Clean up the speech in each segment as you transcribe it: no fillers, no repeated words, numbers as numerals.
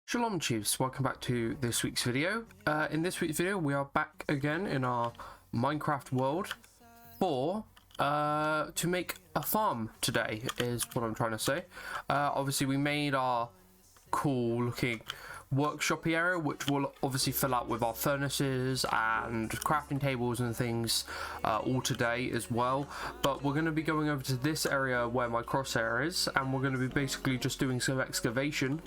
Shalom Chiefs, welcome back to this week's video. In this week's video we are back again in our Minecraft world to make a farm today is what I'm trying to say. Obviously we made our cool looking workshopy area, which will obviously fill out with our furnaces and crafting tables and things all today as well. But we're going to be going over to this area where my crosshair is, and we're going to be basically just doing some excavation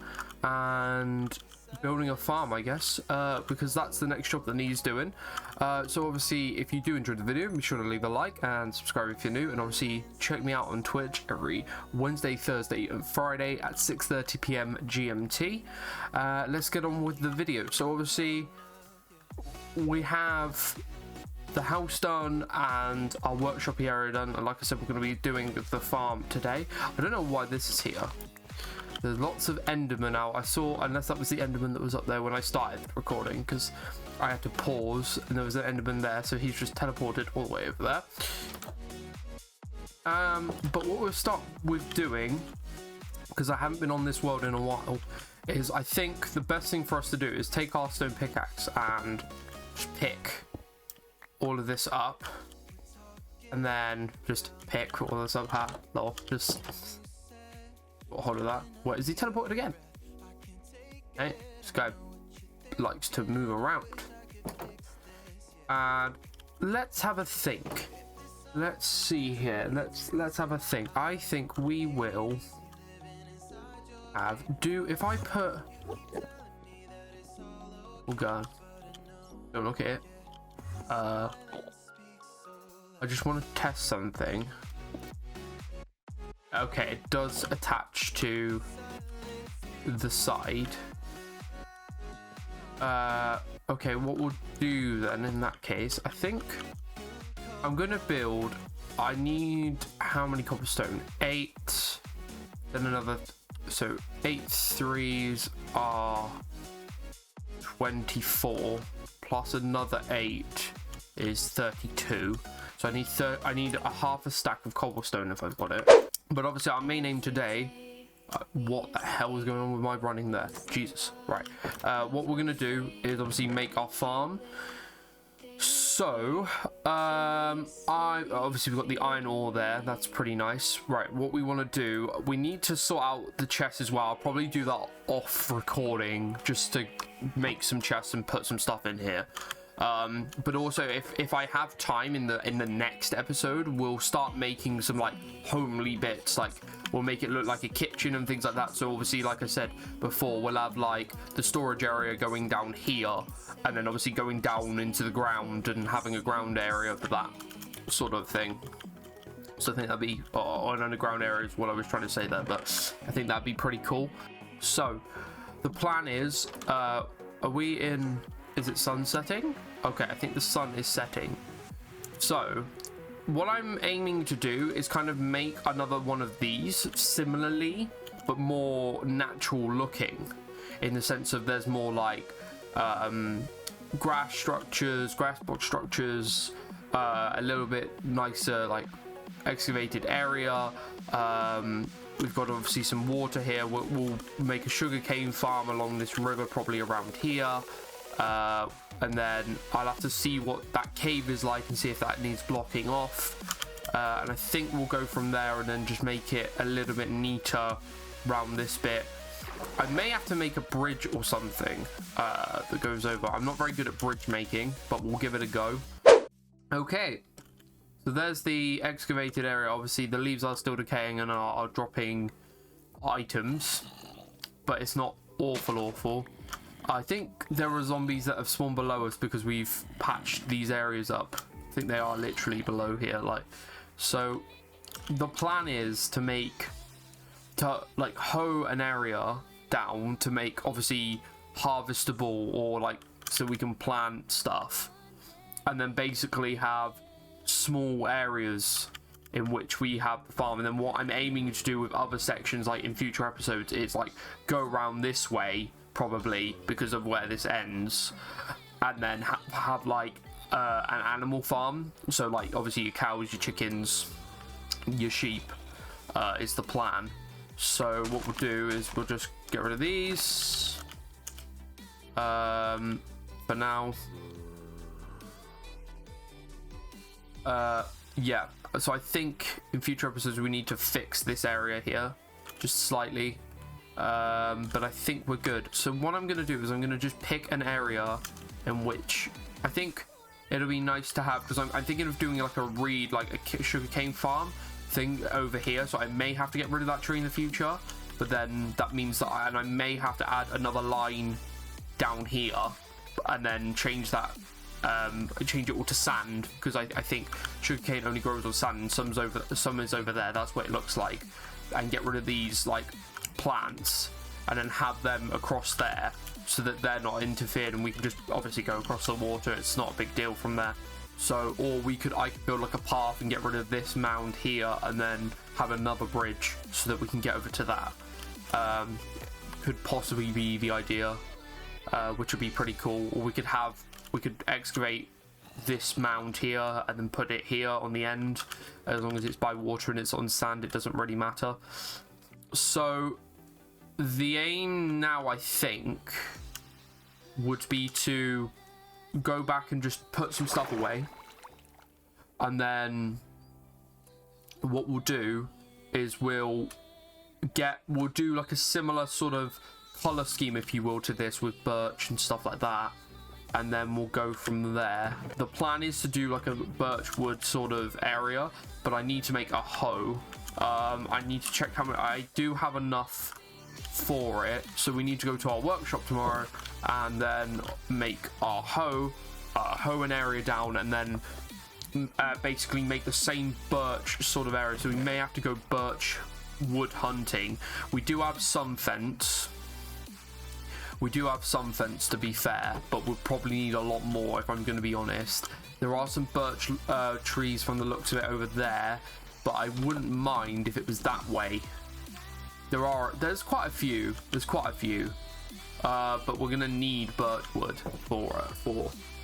and building a farm, I guess, because that's the next job that needs doing. So obviously if you do enjoy the video, be sure to leave a like and subscribe if you're new, and obviously check me out on Twitch every Wednesday, Thursday and Friday at 6:30 PM GMT. Let's get on with the video. So obviously we have the house done and our workshop area done, and like I said, we're going to be doing the farm today. I don't know why this is here. There's lots of Enderman out. I saw, unless that was the Enderman that was up there when I started recording, because I had to pause and there was an Enderman there, so he's just teleported all the way over there. But what we'll start with doing, because I haven't been on this world in a while, is I think the best thing for us to do is take our stone pickaxe and just pick all of this up, and then just pick all this up. Just hold of that. What, is he teleported again? Hey, this guy likes to move around. And let's have a think. Let's see here. Let's have a think. I think we will if I put, oh god, don't look at it. I just want to test something. Okay, it does attach to the side. Okay, what we'll do then in that case, I think I'm gonna build, I need how many cobblestone? 8, then another, so 8 3s are 24, plus another 8 is 32. So I need a half a stack of cobblestone if I've got it. But obviously our main aim today, what the hell is going on with my running there? Jesus. Right. What we're going to do is obviously make our farm. So, obviously we've got the iron ore there. That's pretty nice. Right, what we want to do, we need to sort out the chests as well. I'll probably do that off recording just to make some chests and put some stuff in here. But also if I have time in the next episode, we'll start making some like homely bits, like we'll make it look like a kitchen and things like that. So obviously, like I said before, we'll have like the storage area going down here, and then obviously going down into the ground and having a ground area for that sort of thing. So I think that'd be, an underground area is what I was trying to say there, but I think that'd be pretty cool. So the plan is, are we in, is it sun setting? Okay, I think the sun is setting. So what I'm aiming to do is kind of make another one of these similarly, but more natural looking, in the sense of there's more like grass block structures, a little bit nicer like excavated area. We've got obviously some water here. We'll make a sugarcane farm along this river, probably around here. And then I'll have to see what that cave is like and see if that needs blocking off. And I think we'll go from there and then just make it a little bit neater around this bit. I may have to make a bridge or something that goes over. I'm not very good at bridge making, but we'll give it a go. Okay, so there's the excavated area. Obviously the leaves are still decaying and are dropping items, but it's not awful. I think there are zombies that have spawned below us because we've patched these areas up. I think they are literally below here, like. So the plan is to like hoe an area down to make obviously harvestable, or like so we can plant stuff, and then basically have small areas in which we have the farm. And then what I'm aiming to do with other sections, like in future episodes, is like go around this way, probably because of where this ends, and then have like an animal farm. So like obviously your cows, your chickens, your sheep is the plan. So what we'll do is we'll just get rid of these, For now. Yeah, so I think in future episodes we need to fix this area here just slightly, but I think we're good. So what I'm gonna do is I'm gonna just pick an area in which I think it'll be nice to have, because I'm thinking of doing like a sugarcane farm thing over here. So I may have to get rid of that tree in the future, but then that means that I may have to add another line down here and then change that. Change it all to sand, because I think sugarcane only grows on sand and some is over there. That's what it looks like. And get rid of these like plants and then have them across there so that they're not interfered, and we can just obviously go across the water. It's not a big deal from there. So, or I could build like a path and get rid of this mound here and then have another bridge so that we can get over to that. Could possibly be the idea, which would be pretty cool. Or we could excavate this mound here and then put it here on the end. As long as it's by water and it's on sand, it doesn't really matter. So the aim now, I think, would be to go back and just put some stuff away. And then what we'll do is we'll do like a similar sort of color scheme, if you will, to this with birch and stuff like that. And then we'll go from there. The plan is to do like a birch wood sort of area, but I need to make a hoe. I need to check how many. I do have enough for it, so we need to go to our workshop tomorrow and then make our hoe an area down, and then basically make the same birch sort of area. So we may have to go birch wood hunting. We do have some fence. To be fair, but we'll probably need a lot more, if I'm going to be honest. There are some birch trees from the looks of it over there, but I wouldn't mind if it was that way. There's quite a few. But we're going to need birch wood for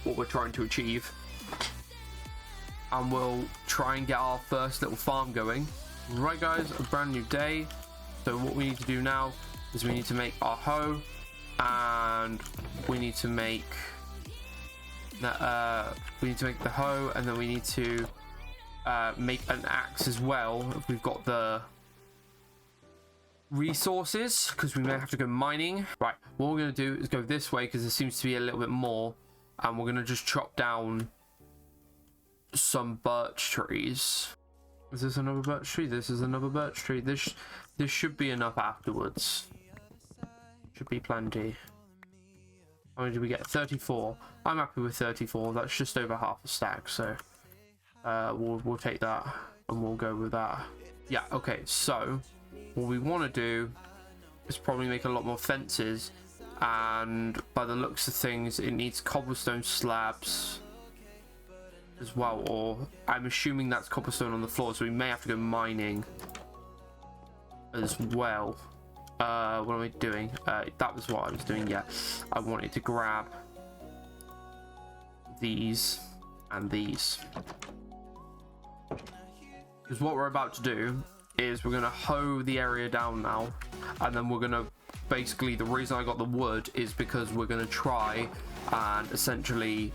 what we're trying to achieve. And we'll try and get our first little farm going. Right, guys, a brand new day. So what we need to do now is we need to make our hoe. And we need to make the hoe, and then we need to make an axe as well if we've got the resources, because we may have to go mining. Right, what we're going to do is go this way because there seems to be a little bit more, and we're going to just chop down some birch trees. Is this another birch tree? This is another birch tree. This should be enough afterwards. Should be plenty. How many did we get? 34. I'm happy with 34. That's just over half a stack, so we'll take that and we'll go with that. Yeah, okay, so what we want to do is probably make a lot more fences, and by the looks of things it needs cobblestone slabs as well, or I'm assuming that's cobblestone on the floor, so we may have to go mining as well. What am I doing? That was what I was doing, yeah. I wanted to grab these and these. Because what we're about to do is we're going to hoe the area down now. And then we're going to, basically, the reason I got the wood is because we're going to try and essentially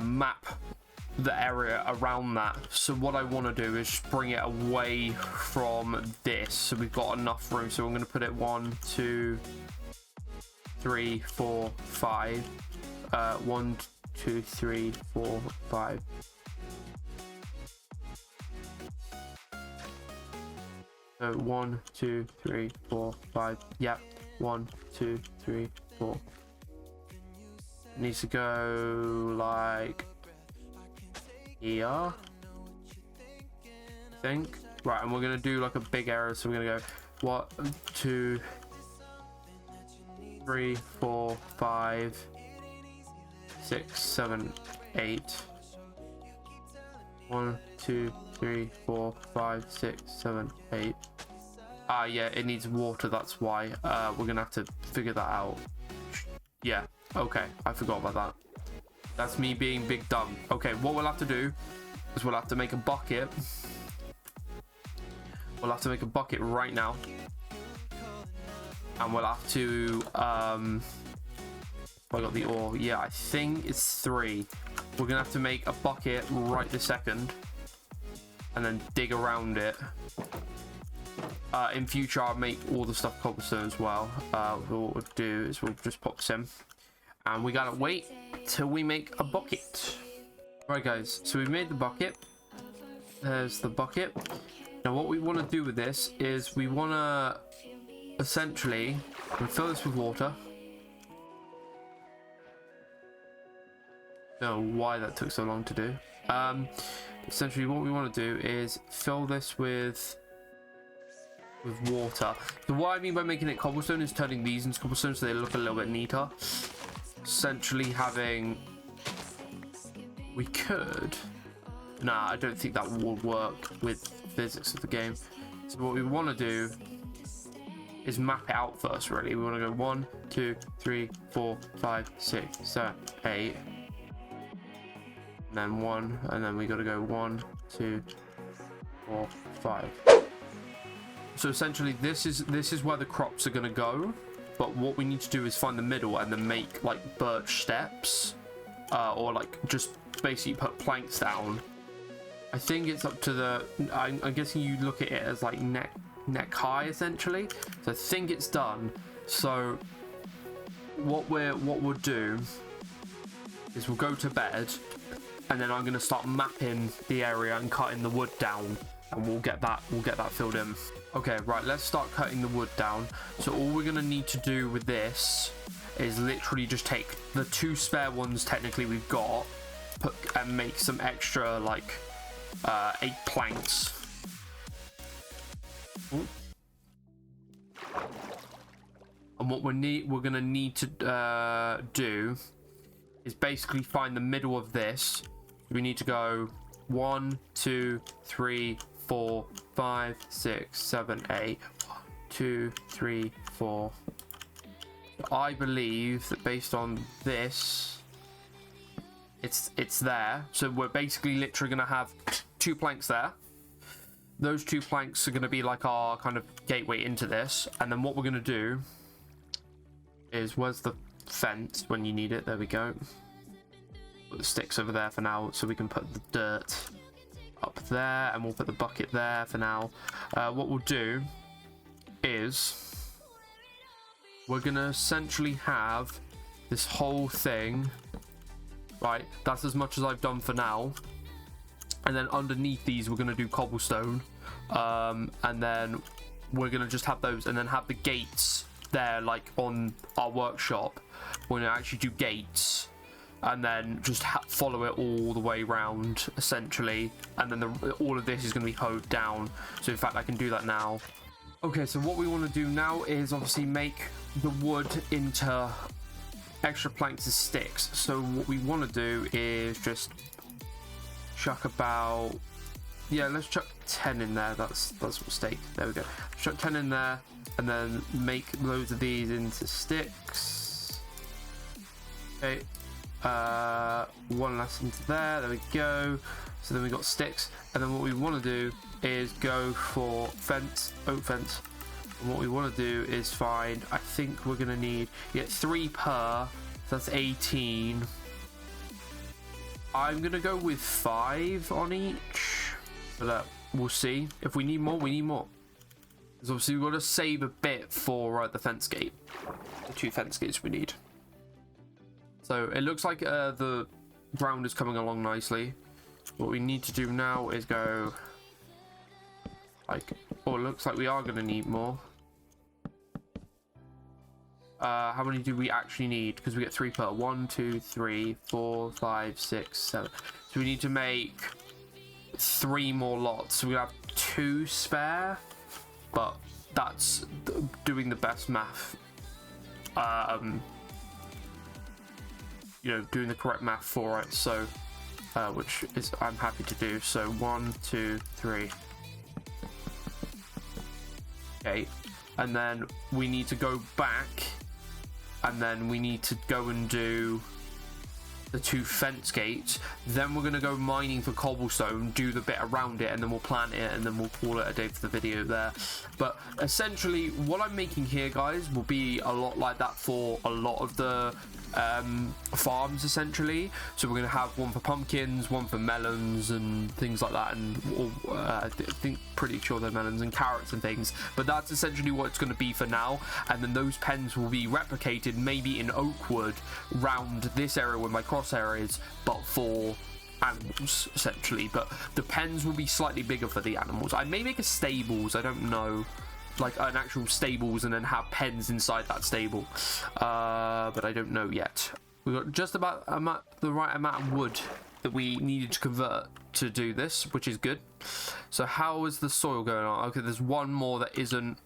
map the area around that. So what I want to do is just bring it away from this, so we've got enough room. So I'm going to put it 1 2 3 4 5 1 2 3 4 5. So 1 2 3 4 5. Yep, 1 2 3 4. It needs to go like here, I think. Right, and we're gonna do like a big area, so we're gonna go 1 2 3 4 5 6 7 8. 1 2 3 4 5 6 7 8. Yeah, it needs water, that's why. We're gonna have to figure that out. Yeah, okay, I forgot about that. That's me being big dumb. Okay, what we'll have to do is we'll have to make a bucket. We'll have to make a bucket right now. And we'll have to I got the ore. Yeah, I think it's 3. We're gonna have to make a bucket right this second, and then dig around it. In future, I'll make all the stuff cobblestone as well. What we'll do is we'll just pop this in, and we gotta wait till we make a bucket. Right, guys. So we've made the bucket. There's the bucket. Now, what we want to do with this is we want to essentially fill this with water. Don't know why that took so long to do. Essentially, what we want to do is fill this with water. So what I mean by making it cobblestone is turning these into cobblestone so they look a little bit neater. Essentially having... We could... Nah, I don't think that would work with physics of the game. So what we want to do is map it out first, really. We want to go 1, 2, 3, 4, 5, 6, 7, 8. And then 1, and then we got to go 1, 2, 4, 5. So essentially this is where the crops are going to go, but what we need to do is find the middle and then make like birch steps, or like just basically put planks down. I think it's up to the I'm guessing you look at it as like neck high essentially. So I think it's done. So what we'll do is we'll go to bed, and then I'm going to start mapping the area and cutting the wood down, and we'll get that filled in. Okay, right, let's start cutting the wood down. So all we're going to need to do with this is literally just take the 2 spare ones technically we've got, and make some extra like 8 planks. Ooh. And what we're gonna need to do is basically find the middle of this. We need to go 1, 2, 3, 4, 5, 6, 7, 8. 1, 2, 3, 4. I believe that based on this, it's there. So we're basically literally gonna have 2 planks there. Those 2 planks are gonna be like our kind of gateway into this. And then what we're gonna do is, where's the fence when you need it? There we go. Put the sticks over there for now, so we can put the dirt up there, and we'll put the bucket there for now. What we'll do is we're gonna essentially have this whole thing, right? That's as much as I've done for now. And then underneath these, we're gonna do cobblestone, and then we're gonna just have those, and then have the gates there, like on our workshop. We're gonna actually do gates, and then just follow it all the way around essentially, and then all of this is going to be hoed down. So in fact I can do that now. Okay, so what we want to do now is obviously make the wood into extra planks as sticks. So what we want to do is just chuck about, yeah, let's chuck 10 in there. That's what stake. There we go. Chuck 10 in there, and then make loads of these into sticks. Okay. 1 less into there. There we go. So then we got sticks, and then what we want to do is go for fence, oak fence. And what we want to do is find, I think we're gonna need, you get 3 per, so that's 18. I'm gonna go with 5 on each, but we'll see. If we need more, we need more. Because obviously we've got to save a bit for the fence gate, the 2 fence gates we need. So it looks like the ground is coming along nicely. What we need to do now is go like, oh, it looks like we are going to need more. How many do we actually need? Because we get 3 per. 1, 2, 3, 4, 5, 6, 7. So we need to make 3 more lots. So we have 2 spare, but that's doing the best math. You know, doing the correct math for it, so which is I'm happy to do. So 1, 2, 3. Okay, and then we need to go back, and then we need to go and do the 2 fence gates. Then we're going to go mining for cobblestone, do the bit around it, and then we'll plant it, and then we'll call it a day for the video there. But essentially what I'm making here, guys, will be a lot like that for a lot of the farms, essentially. So we're going to have one for pumpkins, one for melons and things like that, and I think pretty sure they're melons and carrots and things, but that's essentially what it's going to be for now. And then those pens will be replicated maybe in Oakwood round this area where my crosshair is, but for animals essentially. But the pens will be slightly bigger for the animals. I may make a stables, I don't know, like an actual stables, and then have pens inside that stable, but I don't know yet. We've got just about the right amount of wood that we needed to convert to do this, which is good. So how is the soil going on? Okay, there's one more that isn't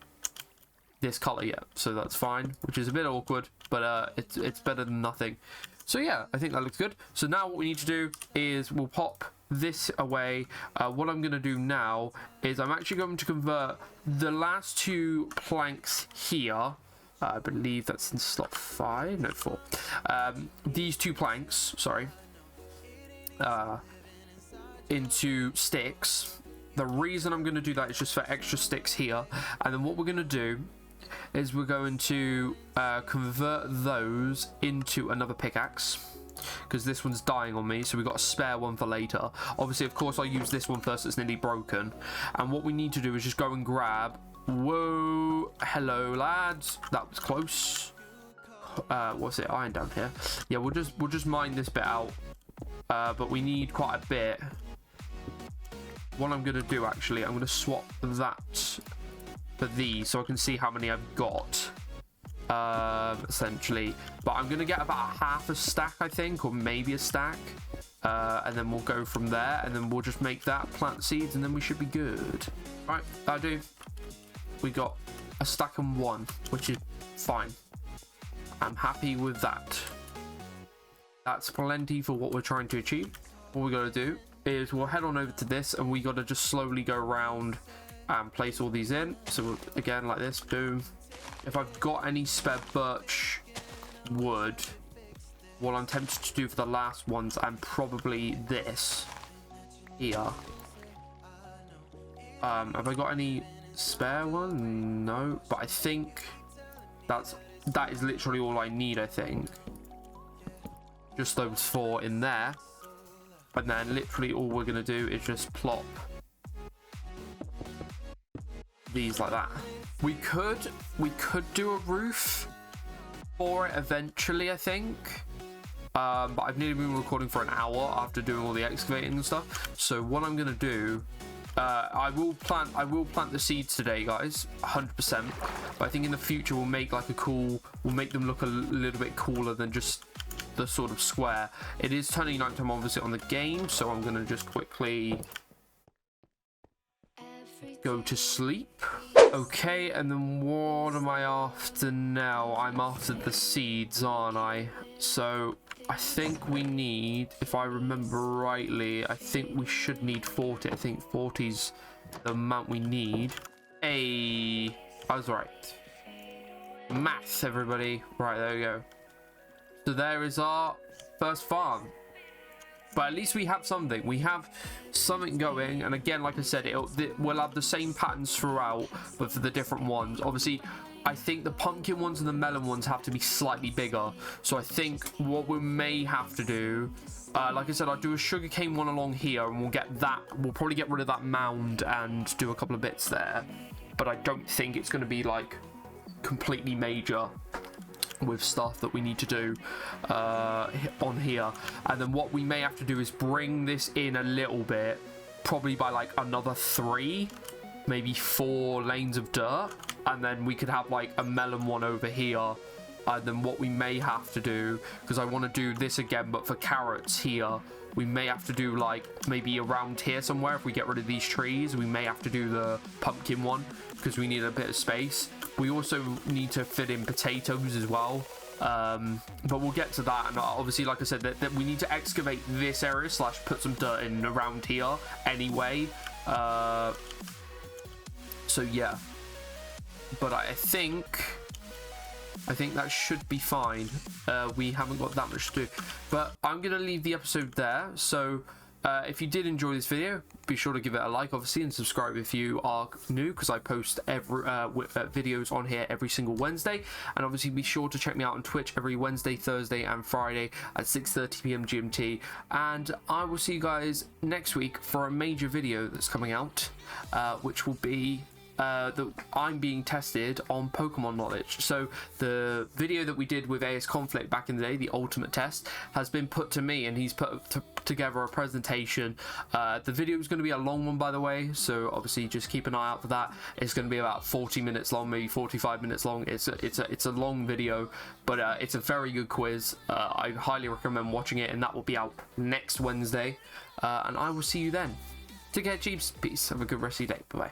this color yet, so that's fine, which is a bit awkward, but it's better than nothing. So yeah, I think that looks good. So now what we need to do is we'll pop this away. What I'm going to do now is I'm actually going to convert the last 2 planks here. I believe that's in slot 5, no 4. These 2 planks, sorry, into sticks. The reason I'm going to do that is just for extra sticks here. And then what we're going to do is we're going to convert those into another pickaxe, because this one's dying on me, so we've got a spare one for later. Obviously, of course, I'll use this one first, it's nearly broken. And what we need to do is just go and grab... Whoa, hello lads, that was close. What's it, iron down here? Yeah, we'll just mine this bit out, but we need quite a bit. What I'm gonna do, actually, I'm gonna swap that for these so I can see how many I've got, essentially. But I'm gonna get about half a stack, I think, or maybe a stack, and then we'll go from there, and then we'll just make that, plant seeds, and then we should be good. Right, that'll do. We got a stack and 1, which is fine. I'm happy with that. That's plenty for what we're trying to achieve. What we got to do is we'll head on over to this, and we got to just slowly go around and place all these in. So we'll, again, like this, boom. If I've got any spare birch wood, what I'm tempted to do for the last ones, and probably this here. Have I got any spare one? No, but I think that is literally all I need. I think just those 4 in there, and then literally all we're gonna do is just plop these like that. We could do a roof for it eventually, I think, but I've nearly been recording for an hour after doing all the excavating and stuff. So what I'm gonna do, I will plant the seeds today, guys, 100%. But I think in the future we'll make like we'll make them look a little bit cooler than just the sort of square. It is turning nighttime, obviously, on the game, so I'm gonna just quickly go to sleep. Okay, and then what am I after now? I'm after the seeds, aren't I? So I think we need, if I remember rightly, I think we should need 40. I think 40's the amount we need. Hey, I was right. Maths, everybody. Right, there we go. So there is our first farm. But at least we have something. We have something going. And again, like I said, we'll have the same patterns throughout, but for the different ones. Obviously, I think the pumpkin ones and the melon ones have to be slightly bigger. So I think what we may have to do, like I said, I'll do a sugarcane one along here, and we'll get that. We'll probably get rid of that mound and do a couple of bits there. But I don't think it's going to be like completely major with stuff that we need to do on here. And then what we may have to do is bring this in a little bit, probably by like another 3, maybe 4 lanes of dirt, and then we could have like a melon one over here. And then what we may have to do, because I want to do this again but for carrots here, we may have to do like maybe around here somewhere. If we get rid of these trees, we may have to do the pumpkin one because we need a bit of space. We also need to fit in potatoes as well, but we'll get to that. And obviously, like I said, that we need to excavate this area / put some dirt in around here anyway. So yeah, but I think I think that should be fine. We haven't got that much to do. But I'm going to leave the episode there. So if you did enjoy this video, be sure to give it a like, obviously, and subscribe if you are new, because I post every videos on here every single Wednesday. And obviously be sure to check me out on Twitch every Wednesday, Thursday, and Friday at 6:30 p.m. GMT. And I will see you guys next week for a major video that's coming out, which will be that I'm being tested on Pokemon knowledge. So the video that we did with AS Conflict back in the day, the ultimate test, has been put to me, and he's put together a presentation. The video is going to be a long one, by the way, so obviously just keep an eye out for that. It's going to be about 40 minutes long, maybe 45 minutes long. It's a long video, but it's a very good quiz. I highly recommend watching it, and that will be out next Wednesday. And I will see you then. Take care, Jeeps. Peace. Have a good rest of your day. Bye bye.